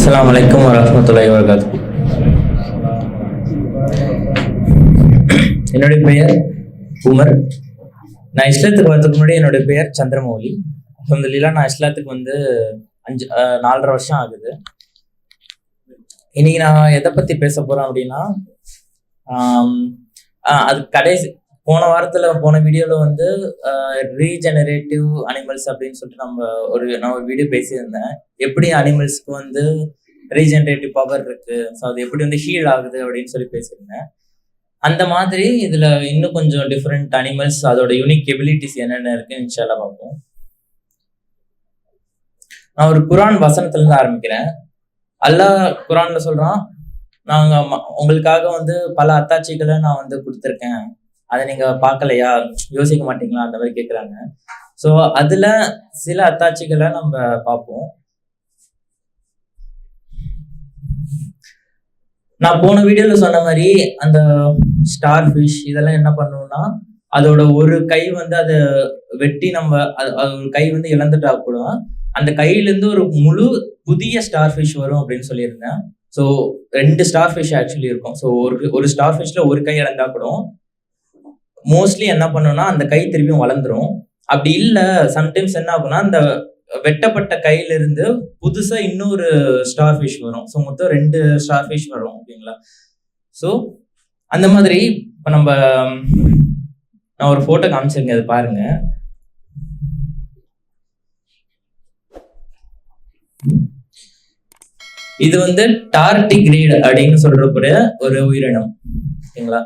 அஸ்ஸலாமு அலைக்கும் வரஹ்மத்துல்லாஹி வபரகாத்துஹு. என்னுடைய பெயர் உமர். நான் இஸ்லாத்துக்கு வரதுக்கு முன்னாடி என்னுடைய பெயர் சந்திரமௌலி. அல்ஹம்துலில்லாஹ் நான் இஸ்லாத்துக்கு வந்து 4.5 வருஷம் ஆகுது. இன்னைக்கு நான் எதை பத்தி பேச போறேன் அப்படின்னா, அது கடைசி போன வீடியோல வந்து ரீஜெனரேட்டிவ் அனிமல்ஸ் அப்படின்னு சொல்லிட்டு நான் ஒரு வீடியோ பேசியிருந்தேன். எப்படி அனிமல்ஸ்க்கு வந்து ரீஜெனரேட்டிவ் பவர் இருக்கு, ஸோ அது எப்படி வந்து ஹீல் ஆகுது அப்படின்னு சொல்லி பேசியிருந்தேன். அந்த மாதிரி இதுல இன்னும் கொஞ்சம் டிஃப்ரெண்ட் அனிமல்ஸ், அதோட யூனிக் எபிலிட்டிஸ் என்னென்ன இருக்குன்னு இன்ஷால்லா பார்ப்போம். நான் ஒரு குர்ஆன் வசனத்துல இருந்து ஆரம்பிக்கிறேன். அல்லாஹ் குர்ஆன்ல சொல்றான், நாங்க உங்களுக்காக வந்து பல அத்தாட்சிகளை நான் வந்து கொடுத்துருக்கேன், அதை நீங்க பார்க்கலையா, யோசிக்க மாட்டீங்களா, அந்த மாதிரி கேட்குறாங்க. ஸோ அதுல சில அத்தாட்சிகளை நம்ம பார்ப்போம். நான் போன வீடியோல சொன்ன மாதிரி அந்த ஸ்டார் ஃபிஷ் இதெல்லாம் என்ன பண்ணுவோம்னா, அதோட ஒரு கை வந்து அதை வெட்டி அது ஒரு கை வந்து இழந்துட்டா கூட அந்த கையில இருந்து ஒரு முழு புதிய ஸ்டார் ஃபிஷ் வரும் அப்படின்னு சொல்லியிருந்தேன். ஸோ 2 ஸ்டார் ஃபிஷ் ஆக்சுவலி இருக்கும். ஸோ ஒரு ஸ்டார் ஃபிஷ்ல ஒரு கை இழந்தா கூட மோஸ்ட்லி என்ன பண்ணுன்னா அந்த கை திருப்பியும் வளர்ந்துரும். அப்படி இல்லை, சம்டைம்ஸ் என்ன ஆகும்னா அந்த வெட்டப்பட்ட கையில இருந்து புதுசா இன்னொரு ஸ்டார் ஃபிஷ் வரும். ஸோ மொத்தம் 2 ஸ்டார் ஃபிஷ் வரும். ஓகேங்களா? ஸோ அந்த மாதிரி இப்போ நான் ஒரு போட்டோ காமிச்சிருக்கேன், அது பாருங்க. இது வந்து டார்டிகிரேட் அப்படின்னு சொல்றப்ப ஒரு உயிரினம். ஓகேங்களா?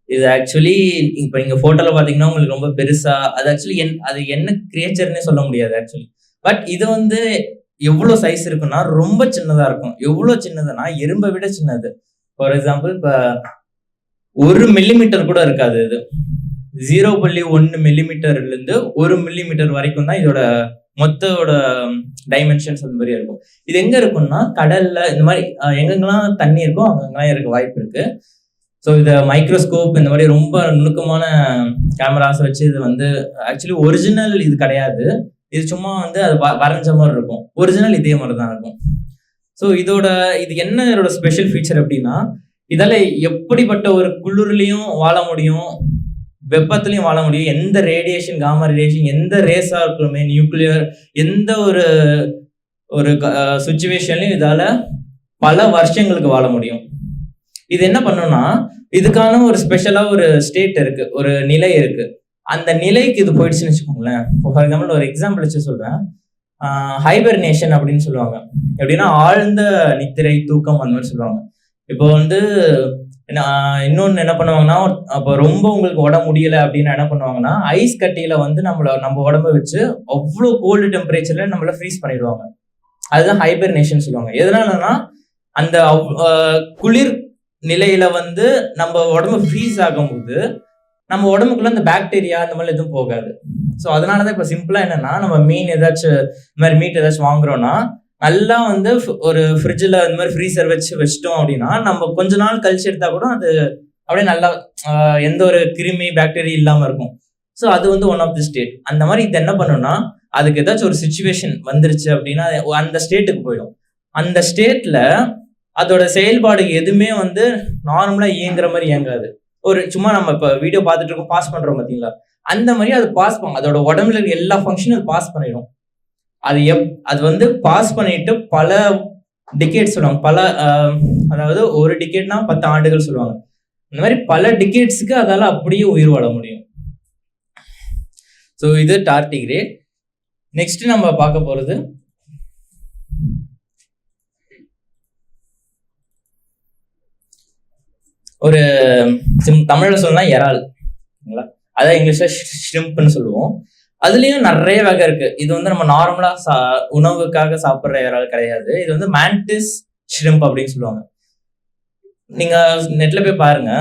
இது ஆக்சுவலி இப்போ நீங்க போட்டோல பாத்தீங்கன்னா உங்களுக்கு ரொம்ப பெருசா, அது ஆக்சுவலி அது என்ன கிரியேச்சர்னே சொல்ல முடியாது ஆக்சுவலி. பட் இது வந்து எவ்வளவு சைஸ் இருக்குன்னா ரொம்ப சின்னதா இருக்கும். எவ்வளவு சின்னதுன்னா எறும்பை விட சின்னது. ஃபார் எக்ஸாம்பிள் இப்ப 1 மில்லிமீட்டர் கூட இருக்காது. இது 0.1 மில்லிமீட்டர்ல இருந்து 1 மில்லிமீட்டர் வரைக்கும் தான் இதோட மொத்தோட டைமென்ஷன்ஸ் அந்த மாதிரி இருக்கும். இது எங்க இருக்கும்னா கடல்ல, இந்த மாதிரி எங்கெங்கெல்லாம் தண்ணி இருக்கோ அங்கெல்லாம் இருக்க வாய்ப்பு இருக்கு. ஸோ இதை மைக்ரோஸ்கோப் இந்த மாதிரி ரொம்ப நுணுக்கமான கேமராஸ் வச்சு இது வந்து ஆக்சுவலி ஒரிஜினல் இது கிடையாது. இது சும்மா வந்து அது வரைஞ்ச மாதிரி இருக்கும். ஒரிஜினல் இதே மாதிரி தான் இருக்கும். ஸோ இது என்ன இதோட ஸ்பெஷல் ஃபீச்சர் அப்படின்னா, இதால எப்படிப்பட்ட ஒரு குளிர்லையும் வாழ முடியும், வெப்பத்திலையும் வாழ முடியும். எந்த ரேடியேஷன், காமா ரேடியேஷன், எந்த ரேஸா இருக்கணுமே, நியூக்ளியர், எந்த ஒரு சுச்சுவேஷன்லையும் இதால பல வருஷங்களுக்கு வாழ முடியும். இது என்ன பண்ணும்னா, இதுக்கான ஒரு ஸ்பெஷலா ஒரு ஸ்டேட் இருக்கு, ஒரு நிலை இருக்கு. அந்த நிலைக்கு இது போயிடுச்சுன்னு வச்சுக்கோங்களேன். ஃபார் எக்ஸாம்பிள் ஒரு எக்ஸாம்பிள் வச்சு சொல்றேன். ஹைபர்னேஷன் அப்படின்னு சொல்லுவாங்க. எப்படின்னா ஆழ்ந்த நித்திரை, தூக்கம், அந்த மாதிரி சொல்லுவாங்க. இப்போ வந்து இன்னொன்னு என்ன பண்ணுவாங்கன்னா, அப்போ ரொம்ப உங்களுக்கு உடம்பு முடியல அப்படின்னா என்ன பண்ணுவாங்கன்னா, ஐஸ் கட்டியில வந்து நம்ம உடம்ப வச்சு அவ்வளோ கோல்டு டெம்பரேச்சர்ல நம்மள ஃப்ரீஸ் பண்ணிடுவாங்க. அதுதான் ஹைபர்னேஷன் சொல்லுவாங்க. எதனாலன்னா அந்த குளிர் நிலையில வந்து நம்ம உடம்பு ஃப்ரீஸ் ஆகும்போது நம்ம உடம்புக்குள்ள அந்த பாக்டீரியா அந்த மாதிரி எதுவும் போகாது. ஸோ அதனாலதான் இப்ப சிம்பிளா என்னன்னா, நம்ம மீட் ஏதாச்சும் வாங்குறோம்னா நல்லா வந்து ஒரு ஃப்ரிட்ஜில் இந்த மாதிரி ஃப்ரீசர் வச்சிட்டோம் அப்படின்னா நம்ம கொஞ்ச நாள் கழிச்சு எடுத்தா கூட அது அப்படியே நல்லா எந்த ஒரு கிருமி பாக்டீரியா இல்லாம இருக்கும். ஸோ அது வந்து ஒன் ஆஃப் தி ஸ்டேட். அந்த மாதிரி இது என்ன பண்ணும்னா, அதுக்கு ஏதாச்சும் ஒரு சுச்சுவேஷன் வந்துருச்சு அப்படின்னா அந்த ஸ்டேட்டுக்கு போயிடும். அந்த ஸ்டேட்ல அதோட செயல்பாடு எதுவுமே வந்து நார்மலா இயங்குற மாதிரி இயங்காது. சும்மா நம்ம இப்ப வீடியோ பார்த்துட்டு இருக்கோம், பாஸ் பண்றோம் பாத்தீங்களா, அந்த மாதிரி அது பாஸ் பண்ணும். அதோட உடம்புல இருக்க எல்லா ஃபங்க்ஷனும் அது பாஸ் பண்ணிடும். அது வந்து பாஸ் பண்ணிட்டு பல டிகேட்ஸ் சொல்லுவாங்க. அதாவது ஒரு டிகேட்னா 10 ஆண்டுகள் சொல்லுவாங்க. இந்த மாதிரி பல டிகேட்ஸ்க்கு அதால அப்படியே உயிர் வாழ முடியும். ஸோ இது டார்டிகிரேட். நெக்ஸ்ட் நம்ம பார்க்க போறது ஒரு தமிழ்ல சொல்லலாம் இறால். அதான் இங்கிலீஷ்ல ஷ்ரிம்ப்னு சொல்லுவோம். அதுலயும் நிறைய வகை இருக்கு. இது வந்து நம்ம நார்மலா உணவுக்காக சாப்பிட்ற இறால் கிடையாது. இது வந்து மேண்டிஸ் ஷ்ரிம்ப் அப்படின்னு சொல்லுவாங்க. நீங்க நெட்ல போய் பாருங்க,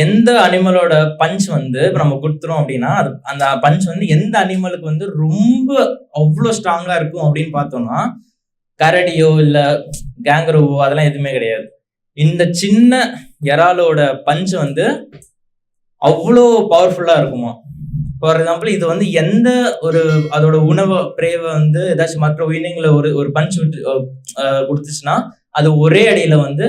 எந்த அனிமலோட பஞ்ச் வந்து நம்ம கொடுத்துரும் அப்படின்னா அந்த பஞ்ச் வந்து எந்த அனிமலுக்கு வந்து ரொம்ப அவ்வளோ ஸ்ட்ராங்கா இருக்கும் அப்படின்னு பார்த்தோம்னா, கரடியோ இல்ல கேங்கரோவோ அதெல்லாம் எதுவுமே கிடையாது. இந்த சின்ன இறாலோட பஞ்ச் வந்து அவ்வளோ பவர்ஃபுல்லா இருக்குமா. ஃபார் எக்ஸாம்பிள் இது வந்து எந்த ஒரு அதோட உணவு பிரேவை வந்து ஏதாச்சும் மற்ற உயிரினங்களை ஒரு பஞ்ச் விட்டு கொடுத்துச்சுன்னா அது ஒரே அடியில வந்து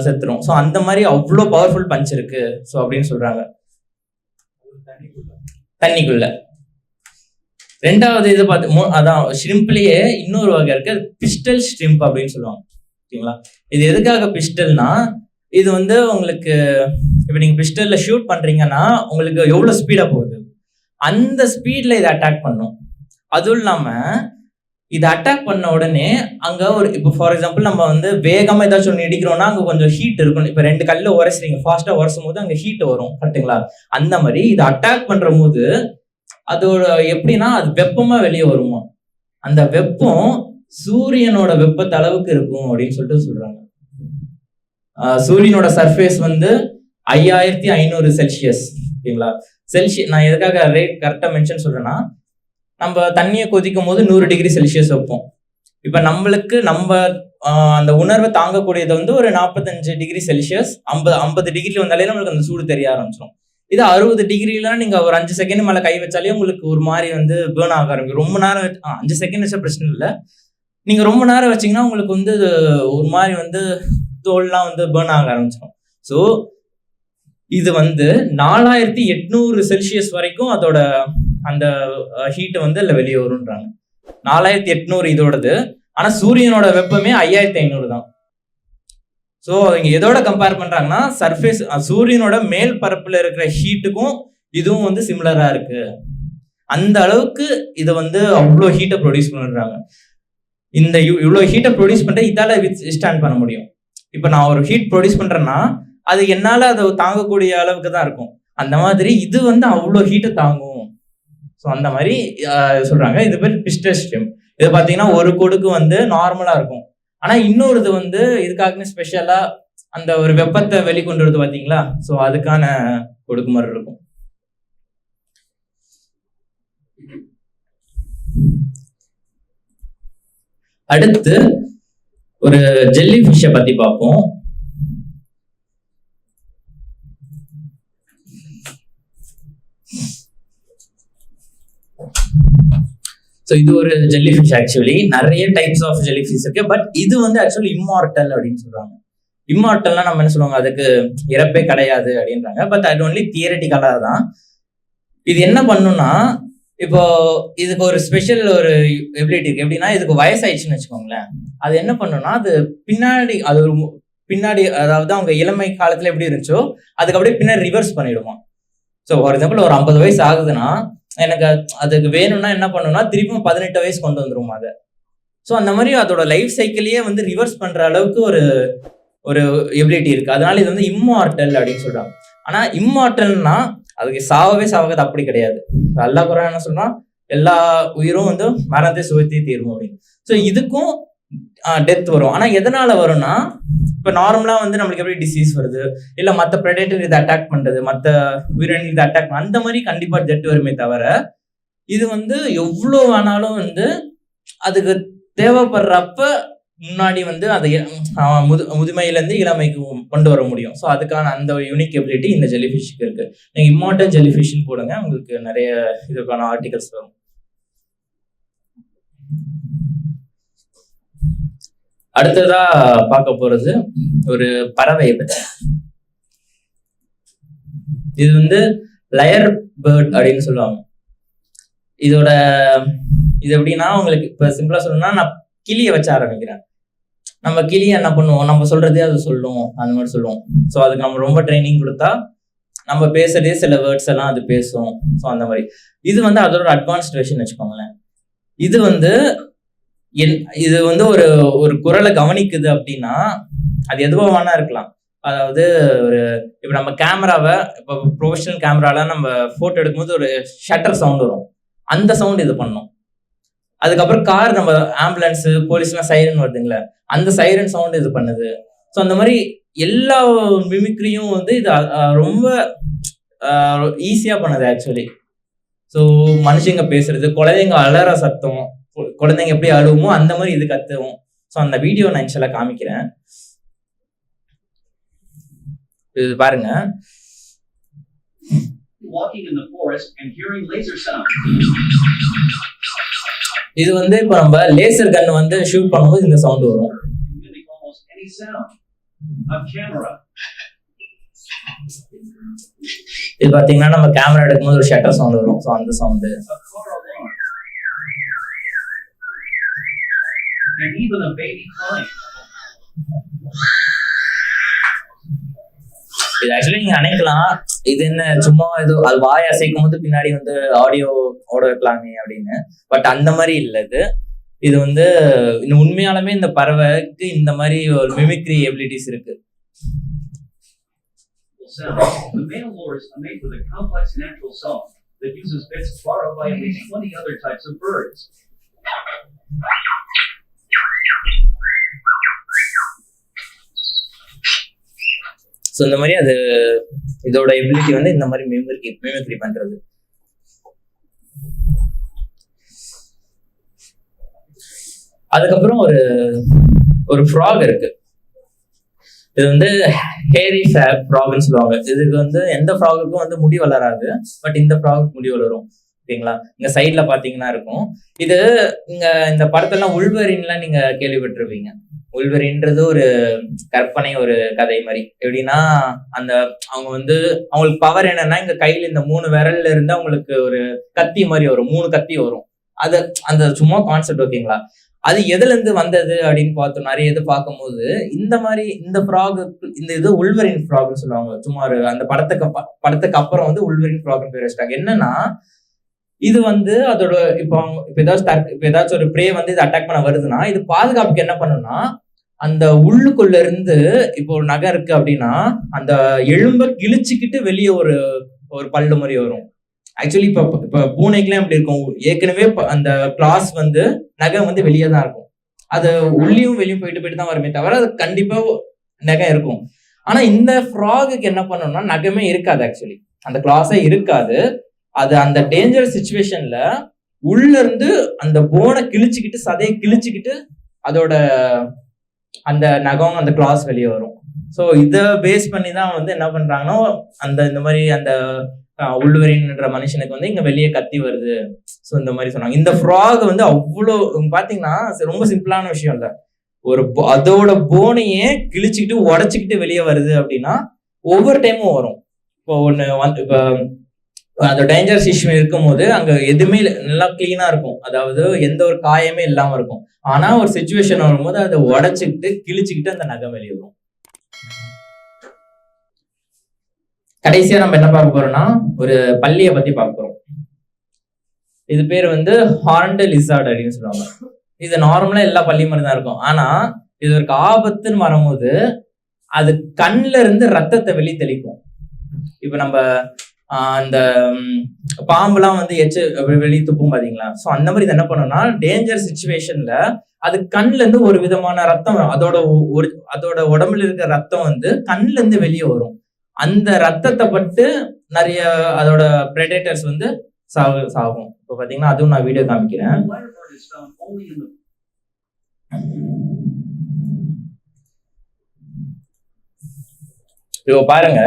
செத்துரும். ஸோ அந்த மாதிரி அவ்வளோ பவர்ஃபுல் பஞ்ச் இருக்கு. ஸோ அப்படின்னு சொல்றாங்க தண்ணிக்குள்ள. ரெண்டாவது இது பார்த்து அதான் ஷ்ரிம்ப்லயே இன்னொரு வகை இருக்கு, பிஸ்டல் ஷ்ரிம்ப் அப்படின்னு சொல்லுவாங்க. ஓகேங்களா, இது எதுக்காக பிஸ்டல்னா, இது வந்து உங்களுக்கு இப்போ நீங்க பிஸ்டல்ல ஷூட் பண்றீங்கன்னா உங்களுக்கு எவ்வளவு ஸ்பீடா போகுது அந்த ஸ்பீட்ல இதை அட்டாக் பண்ணும். அதுவும் இல்லாம இதை அட்டாக் பண்ண உடனே அங்க ஒரு இப்போ ஃபார் எக்ஸாம்பிள் நம்ம வந்து வேகமா ஏதாச்சும் ஒன்று இடிக்கிறோம்னா அங்க கொஞ்சம் ஹீட் இருக்கும். இப்போ 2 கல்ல உரைசுறீங்க, ஃபாஸ்டா உரசும் போது அங்க ஹீட் வரும், கரெக்டுங்களா? அந்த மாதிரி இதை அட்டாக் பண்ற போது அதோட எப்படின்னா அது வெப்பமா வெளியே வருமா, அந்த வெப்பம் சூரியனோட வெப்பத்த அளவுக்கு இருக்கும் அப்படின்னு சொல்றாங்க. சூரியனோட சர்ஃபேஸ் வந்து 5500 செல்சியஸ். ஓகேங்களா, நான் எதுக்காக ரேட் கரெக்டா மென்ஷன் சொல்றேன்னா, நம்ம தண்ணியை கொதிக்கும் போது 100 டிகிரி செல்சியஸ் வைப்போம். இப்ப நம்மளுக்கு நம்ம அந்த உணர்வை தாங்கக்கூடியது வந்து ஒரு 45 டிகிரி செல்சியஸ், 50 டிகிரி வந்தாலே நம்மளுக்கு அந்த சூடு தெரிய ஆரம்பிச்சிடும். இது 60 டிகிரிலாம் நீங்க ஒரு 5 செகண்ட் மேல கை வச்சாலே உங்களுக்கு ஒரு மாதிரி வந்து பேர்ன் ஆக ஆரம்பிக்கும். ரொம்ப நேரம் 5 செகண்ட் வச்சா பிரச்சனை இல்லை, நீங்க ரொம்ப நேரம் வச்சீங்கன்னா உங்களுக்கு வந்து ஒரு மாதிரி வந்து தோல்லாம் வந்து பேர்ன் ஆக ஆரம்பிச்சிடும். ஸோ இது வந்து 4800 செல்சியஸ் வரைக்கும் அதோட அந்த ஹீட் வந்து அதில் வெளியே வரும்ன்றாங்க. 4800 இதோடது. ஆனா சூரியனோட வெப்பமே 5500 தான். ஸோ இங்க எதோட கம்பேர் பண்றாங்கன்னா, சர்ஃபேஸ் சூரியனோட மேல் பரப்புல இருக்கிற ஹீட்டுக்கும் இதுவும் வந்து சிமிலரா இருக்கு. அந்த அளவுக்கு இதை வந்து அவ்வளோ ஹீட்டை ப்ரொடியூஸ் பண்ணுறாங்க. இந்த இவ்வளோ ஹீட்டை ப்ரொடியூஸ் பண்ணிட்டு இதால ஸ்டாண்ட் பண்ண முடியும். இப்போ நான் ஒரு ஹீட் ப்ரொடியூஸ் பண்றேன்னா அது என்னால அதை தாங்கக்கூடிய அளவுக்கு தான் இருக்கும். அந்த மாதிரி இது வந்து அவ்வளோ ஹீட்டை தாங்கும். ஸோ அந்த மாதிரி சொல்றாங்க. இது பேர் பிஸ்டல் ஷ்ரிம்ப். இது பார்த்தீங்கன்னா ஒரு கொடுக்கு வந்து நார்மலா இருக்கும். ஆனா இன்னொரு இது வந்து இதுக்காக ஸ்பெஷலா அந்த ஒரு வெப்பத்தை வெளிக்கொண்டு வருது பார்த்தீங்களா, ஸோ அதுக்கான கொடுக்கு மாதிரி இருக்கும். அடுத்து ஒரு ஜெல்லி ஃபிஷ்ஷை பத்தி பார்ப்போம். ஸோ இது ஒரு ஜெல்லி ஃபிஷ். ஆக்சுவலி நிறைய டைப்ஸ் ஆஃப் ஜெல்லி ஃபிஷ் இருக்கு, பட் இது வந்து ஆக்சுவலி இம்மார்டல் அப்படின்னு சொல்றாங்க. இம்மார்டல்னா நம்ம என்ன சொல்லுவாங்க, அதுக்கு இறப்பே கிடையாது அப்படின்றாங்க. பட் அது ஒன்லி தியரட்டிக்கலா தான். இது என்ன பண்ணுன்னா, இப்போ இதுக்கு ஒரு ஸ்பெஷல் ஒரு எபிலிட்டி இருக்கு. எப்படின்னா, இதுக்கு வயசாயிடுச்சுன்னு வச்சுக்கோங்களேன், அது என்ன பண்ணுன்னா அது பின்னாடி அதாவது அவங்க இளமை காலத்துல எப்படி இருந்துச்சோ அதுக்கு அப்படியே பின்னாடி ரிவர்ஸ் பண்ணிடுமா. ஸோ ஃபார் எக்ஸாம்பிள் ஒரு 50 வயசு ஆகுதுன்னா எனக்கு அதுக்கு வேணும்னா என்ன பண்ணுன்னா திருப்பியும் 18 வயசு கொண்டு வந்துருமா அதை. ஸோ அந்த மாதிரி அதோட லைஃப் சைக்கிளையே வந்து ரிவர்ஸ் பண்ற அளவுக்கு ஒரு எபிலிட்டி இருக்கு. அதனால இது வந்து இம்மார்டல் அப்படின்னு சொல்றாங்க. ஆனா இம்மார்டல்னா அதுக்கு சாகாது அப்படி கிடையாது. அல்லாஹ் குர்ஆன் என்ன சொல்றான், எல்லா உயிரும் வந்து மரணத்தை சுவைத்தே தீரும் அப்படின்னு. ஸோ இதுக்கும் டெத் வரும். ஆனா எதனால வரும்னா, இப்ப நார்மலா வந்து நம்மளுக்கு எப்படி டிசீஸ் வருது, இல்ல மற்ற பிரெடேட்டர் இதை அட்டாக் பண்றது, மற்ற உயிரினங்கள் இதை அட்டாக் அந்த மாதிரி கண்டிப்பா டெத் வருமே தவிர, இது வந்து எவ்வளவு வேணாலும் வந்து அதுக்கு தேவைப்படுறப்ப முன்னாடி வந்து அதை முதுமையில இருந்து இளமைக்கு கொண்டு வர முடியும். ஸோ அதுக்கான அந்த யூனிக் எபிலிட்டி இந்த ஜெல்லிஃபிஷ்க்கு இருக்கு. நீங்க இம்மார்டல் ஜெல்லிஃபிஷ்னு போடுங்க, உங்களுக்கு நிறைய இதுக்கான ஆர்டிகல்ஸ் வரும். அடுத்ததா பார்க்க போறது ஒரு பறவையை பற்றி. இது வந்து லயர் பேர்ட் அப்படின்னு சொல்லுவாங்க. இது எப்படின்னா, உங்களுக்கு இப்ப சிம்பிளா சொல்லணும்னா, நான் கிளியை வச்சு ஆரம்பிக்கிறேன். நம்ம கிளியை என்ன பண்ணுவோம், நம்ம சொல்றதே அது சொல்லும், அந்த மாதிரி சொல்லுவோம். ஸோ அதுக்கு நம்ம ரொம்ப ட்ரைனிங் கொடுத்தா நம்ம பேசுறதே சில வேர்ட்ஸ் எல்லாம் அது பேசும். ஸோ அந்த மாதிரி இது வந்து அதோட அட்வான்ஸ்ட் வெர்ஷன் வச்சுக்கோங்களேன். இது வந்து ஒரு குரலை கவனிக்குது அப்படின்னா அது எதுவா வேணா இருக்கலாம். அதாவது இப்போ நம்ம கேமராவை, இப்போ ப்ரொஃபஷனல் கேமரால நம்ம போட்டோ எடுக்கும்போது ஒரு ஷட்டர் சவுண்ட் வரும், அந்த சவுண்ட் இது பண்ணும். அதுக்கப்புறம் கார், நம்ம ஆம்புலன்ஸ், போலீஸ்லாம் சைரன் வருதுங்களே, அந்த சைரன் சவுண்ட் இது பண்ணுது. ஸோ அந்த மாதிரி எல்லா மிமிக்ரியும் வந்து இது ரொம்ப ஈஸியா பண்ணுது ஆக்சுவலி. ஸோ மனுஷங்க பேசுறது, குழந்தைங்க அலற சத்தம், குழந்தைங்க எப்படி அழுவுமோ அந்த மாதிரி இது கத்துவோம். ஸோ அந்த வீடியோ நான் இன்ஷால்லா காமிக்கிறேன், இது பாருங்க. இது வந்து இப்போ நம்ம லேசர் கன் வந்து ஷூட் பண்ணும்போது இந்த சவுண்ட் வரும். any sound. A camera. இது பாத்தீங்கன்னா நம்ம கேமரா எடுக்கும்போது ஒரு ஷட்டர் சவுண்ட் வரும். ஸோ அந்த sound. A car alarm. And even a baby crying. இது ஆக்சுவலி நீங்க நினைக்கலாம் இது என்ன சும்மா இது அது வாய் அசைக்கும் போது பின்னாடி வந்து ஆடியோ ஓட வைக்கலாமே அப்படின்னு. பட் அந்த மாதிரி இல்லை. இது வந்து உண்மையாலுமே இந்த பறவைக்கு இந்த மாதிரி ஒரு மிமிக்ரி எபிலிட்டிஸ் இருக்கு. The male lures are made with a complex natural song that uses bits borrowed by at least 20 other types of birds. So இந்த மாதிரி அது இதோட எபிலிட்டி வந்து இந்த மாதிரி மிமிக்ரி பண்றது. அதுக்கப்புறம் ஒரு ஃப்ராக் இருக்கு. இது வந்து ஹேரி ஃப்ராக்னு சொல்லுவாங்க. இதுக்கு வந்து எந்த ஃப்ராகுக்கும் வந்து முடி வளராது. பட் இந்த ஃப்ராக் முடி வளரும். ஓகேங்களா? இங்க சைட்ல பாத்தீங்கன்னா இருக்கும். இது இங்க இந்த படத்தெல்லாம் உள்வரின்லாம் நீங்க கேள்விப்பட்டிருப்பீங்க. உள்வரின்றது ஒரு கற்பனை ஒரு கதை மாதிரி. எப்படின்னா அந்த அவங்க வந்து அவங்களுக்கு பவர் என்னன்னா இங்க கையில இந்த 3 விரல்ல இருந்து அவங்களுக்கு ஒரு கத்தி மாதிரி வரும். 3 கத்தி வரும். அது அந்த சும்மா கான்செப்ட். ஓகேங்களா? அது எதுல இருந்து வந்தது அப்படின்னு பார்த்தோம். நிறைய இது பார்க்கும்போது இந்த மாதிரி இந்த ஃப்ராக் இந்த இது உள்வரின் ஃப்ராக்னு சொல்லுவாங்க. சும்மா ஒரு அந்த படத்துக்கு அப்புறம் வந்து உள்வரின் ஃப்ராக்னு பேர் வச்சிட்டாங்க. என்னன்னா இது வந்து அதோட இப்போ ஏதாச்சும் ஒரு ப்ரே வந்து இது அட்டாக் பண்ண வருதுன்னா இது பாதுகாப்புக்கு என்ன பண்ணுன்னா அந்த உள்ளுக்குள்ள இருந்து இப்போ ஒரு நகை இருக்கு அப்படின்னா அந்த எலும்பை கிழிச்சுக்கிட்டு வெளியே ஒரு பல்லு மாதிரி வரும். ஆக்சுவலி இப்ப பூனைக்கெல்லாம் எப்படி இருக்கும், ஏற்கனவே அந்த கிளாஸ் வந்து நகை வந்து வெளியே தான் இருக்கும். அது உள்ளியும் வெளியும் போயிட்டு தான் வருமே தவிர அது கண்டிப்பா நகை இருக்கும். ஆனா இந்த ஃப்ராகுக்கு என்ன பண்ணணும்னா நகமே இருக்காது. ஆக்சுவலி அந்த கிளாஸே இருக்காது. அது அந்த டேஞ்சர் சிச்சுவேஷன்ல உள்ள இருந்து அந்த போனை கிழிச்சுக்கிட்டு சதையை கிழிச்சுக்கிட்டு அதோட அந்த நகம் அந்த கிளாஸ் வெளியே வரும். ஸோ இதை பேஸ் பண்ணி தான் வந்து என்ன பண்றாங்கன்னா இந்த மாதிரி அந்த உள்வரின்ற மனுஷனுக்கு வந்து இங்க வெளியே கத்தி வருது. ஸோ இந்த மாதிரி சொன்னாங்க. இந்த ஃப்ராக் வந்து அவ்வளோ பாத்தீங்கன்னா ரொம்ப சிம்பிளான விஷயம் இல்லை. அதோட போனையே கிழிச்சுக்கிட்டு உடச்சிக்கிட்டு வெளியே வருது அப்படின்னா ஒவ்வொரு டைமும் வரும். இப்போ இப்போ அந்த டேஞ்சரஸ் இஷ்யூ இருக்கும் போது அங்க எதுவுமே நல்லா கிளீனா இருக்கும். அதாவது எந்த ஒரு காயமே இல்லாம இருக்கும். ஆனா ஒரு சிச்சுவேஷன் வரும்போது அதை உடைச்சுக்கிட்டு கிழிச்சுக்கிட்டு அந்த நகம் வெளியே வரும். கடைசியா நம்ம என்ன பார்க்க போறோம்னா ஒரு பல்லியை பத்தி பார்க்க போறோம். இது பேர் வந்து ஹார்ன்டு லிசார்ட் அப்படின்னு சொல்லுவாங்க. இது நார்மலா எல்லா பள்ளி மாதிரி தான் இருக்கும். ஆனா இது ஒரு ஆபத்துன்னு வரும்போது அது கண்ணுல இருந்து ரத்தத்தை வெளியே தெளிக்கும். இப்ப நம்ம அந்த பாம்புலாம் வந்து வெளியே துப்பும் பாத்தீங்களா? ஸோ அந்த மாதிரி இது என்ன பண்ணணும்னா டேஞ்சர் சிச்சுவேஷன்ல அது கண்ணுல இருந்து ஒரு விதமான ரத்தம் அதோட உடம்புல இருக்கிற ரத்தம் வந்து கண்ணுல இருந்து வெளியே வரும். அந்த ரத்தத்தை பட்டு நிறைய அதோட பிரெடேட்டர்ஸ் வந்து சாகும். இப்போ பாத்தீங்கன்னா அதுவும் நான் வீடியோ காமிக்கிறேன். இப்போ பாருங்க.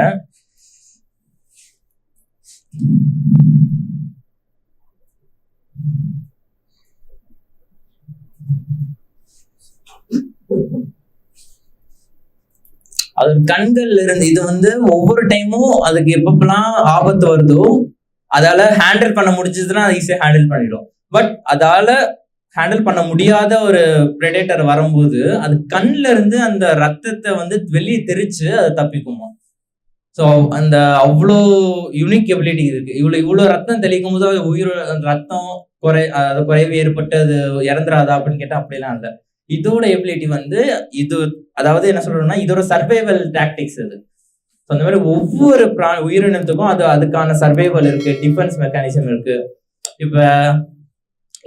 அது கண்கள்ல இருந்து இது வந்து ஒவ்வொரு டைமும் அதுக்கு எப்பப்பெல்லாம் ஆபத்து வருதோ அதால ஹேண்டில் பண்ண முடிஞ்சதுன்னா அது ஈஸியா ஹேண்டில் பண்ணிடும். பட் அதால ஹேண்டில் பண்ண முடியாத ஒரு பிரெடேட்டர் வரும்போது அது கண்ணுல இருந்து அந்த ரத்தத்தை வந்து வெளியே தெரிச்சு அதை தப்பிக்குமா. ஸோ அந்த அவ்வளோ யூனிக் எபிலிட்டி இருக்கு. இவ்வளோ ரத்தம் தெளிக்கும் போது ரத்தம் குறைவு ஏற்பட்டு அது இறந்துராதா அப்படின்னு கேட்டா அப்படிலாம் இல்லை. இதோட எபிலிட்டி வந்து இது அதாவது என்ன சொல்றோம்னா இதோட சர்வைவல் டாக்டிக்ஸ் இது. ஸோ அந்த மாதிரி ஒவ்வொரு உயிரினத்துக்கும் அதுக்கான சர்வைவல் இருக்கு, டிஃபென்ஸ் மெக்கானிசம் இருக்கு. இப்ப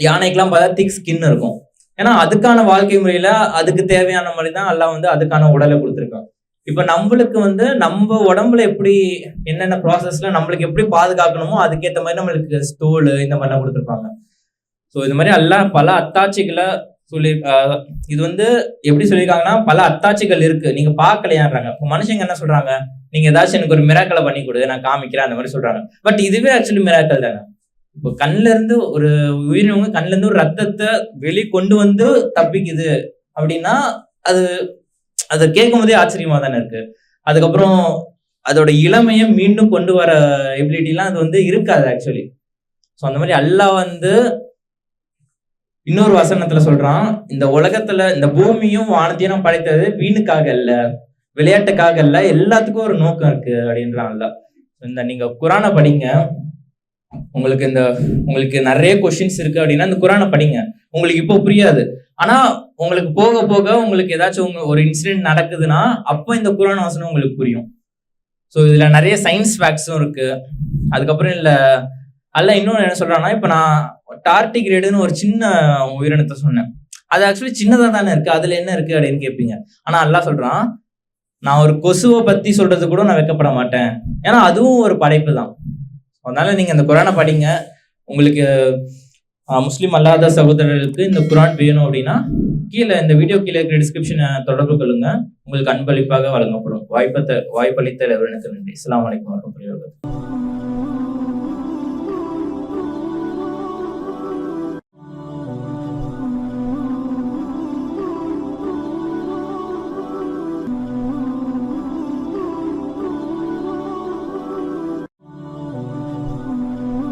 யானைக்கெல்லாம் பார்த்தா திக் ஸ்கின் இருக்கும். ஏன்னா அதுக்கான வாழ்க்கை முறையில அதுக்கு தேவையான மாதிரி தான் எல்லாம் வந்து அதுக்கான உடலை கொடுத்துருக்கோம். இப்ப நம்மளுக்கு வந்து நம்ம உடம்புல எப்படி என்னென்ன ப்ராசஸ்ல நம்மளுக்கு எப்படி பாதுகாக்கணுமோ அதுக்கேற்ற மாதிரி நம்மளுக்கு ஸ்டோல் இந்த மாதிரிலாம் கொடுத்துருப்பாங்க. ஸோ இது மாதிரி எல்லாம் பல அத்தாட்சிகளை சொல்லி இது வந்து எப்படி சொல்லியிருக்காங்கன்னா பல அத்தாட்சிகள் இருக்கு, நீங்க பார்க்கலையான்றாங்க. இப்போ மனுஷங்க என்ன சொல்றாங்க, நீங்க ஏதாச்சும் எனக்கு ஒரு மிராக்களை பண்ணி கொடு நான் காமிக்கிறேன் அந்த மாதிரி சொல்றாங்க. பட் இதுவே ஆக்சுவலி மிராக்கள் தானே. இப்போ கண்ணுல இருந்து ஒரு உயிரினவங்க கண்ணுல இருந்து ஒரு ரத்தத்தை வெளியே கொண்டு வந்து தப்பிக்குது அப்படின்னா அது அதை கேட்கும் போதே ஆச்சரியமா தானே இருக்கு. அதுக்கப்புறம் அதோட இளமையை மீண்டும் கொண்டு வர எபிலிட்டிலாம் அது வந்து இருக்காது ஆக்சுவலி. ஸோ அந்த மாதிரி அல்லாஹ் வந்து இன்னொரு வசனத்துல சொல்றான், இந்த உலகத்துல இந்த பூமியும் வானத்தையும் நான் படைத்தது வீணுக்காக இல்ல, விளையாட்டுக்காக இல்ல, எல்லாத்துக்கும் ஒரு நோக்கம் இருக்கு அப்படின்றான் அல்லாஹ். இந்த நீங்க குரானை படிங்க, உங்களுக்கு நிறைய கொஸ்டின்ஸ் இருக்கு அப்படின்னா இந்த குரானை படிங்க. உங்களுக்கு இப்போ புரியாது, ஆனா உங்களுக்கு போக போக உங்களுக்கு ஏதாச்சும் ஒரு இன்சிடென்ட் நடக்குதுன்னா அப்போ இந்த குரான் வசனம் உங்களுக்கு புரியும். ஸோ இதுல நிறைய சயின்ஸ் ஃபேக்ட்ஸும் இருக்கு. அதுக்கப்புறம் இல்ல அல்லாஹ் இன்னொன்று என்ன சொல்றான்னா, இப்ப நான் டார்டிகிரேடுன்னு ஒரு சின்ன உயிரினத்தை சொன்னேன். அது ஆக்சுவலி சின்னதா தானே இருக்கு, அதுல என்ன இருக்கு அப்படின்னு கேட்பீங்க. ஆனா அல்லாஹ் சொல்றான், நான் ஒரு கொசுவை பத்தி சொல்றது கூட நான் வெட்கப்பட மாட்டேன், ஏன்னா அதுவும் ஒரு படைப்பு தான். அதனால நீங்க இந்த குரானை படிங்க. உங்களுக்கு முஸ்லீம் அல்லாத சகோதரர்களுக்கு இந்த குரான் வேணும் அப்படின்னா கீழே இந்த வீடியோ கீழே இருக்கிற டிஸ்கிரிப்ஷனை தொடர்பு கொள்ளுங்க, உங்களுக்கு அன்பளிப்பாக வழங்கப்படும். வாய்ப்பளித்த இறைவனுக்கு நன்றி. அஸ்ஸலாமு அலைக்கும் வரஹ்மத்துல்லாஹி வபரகாத்துஹு.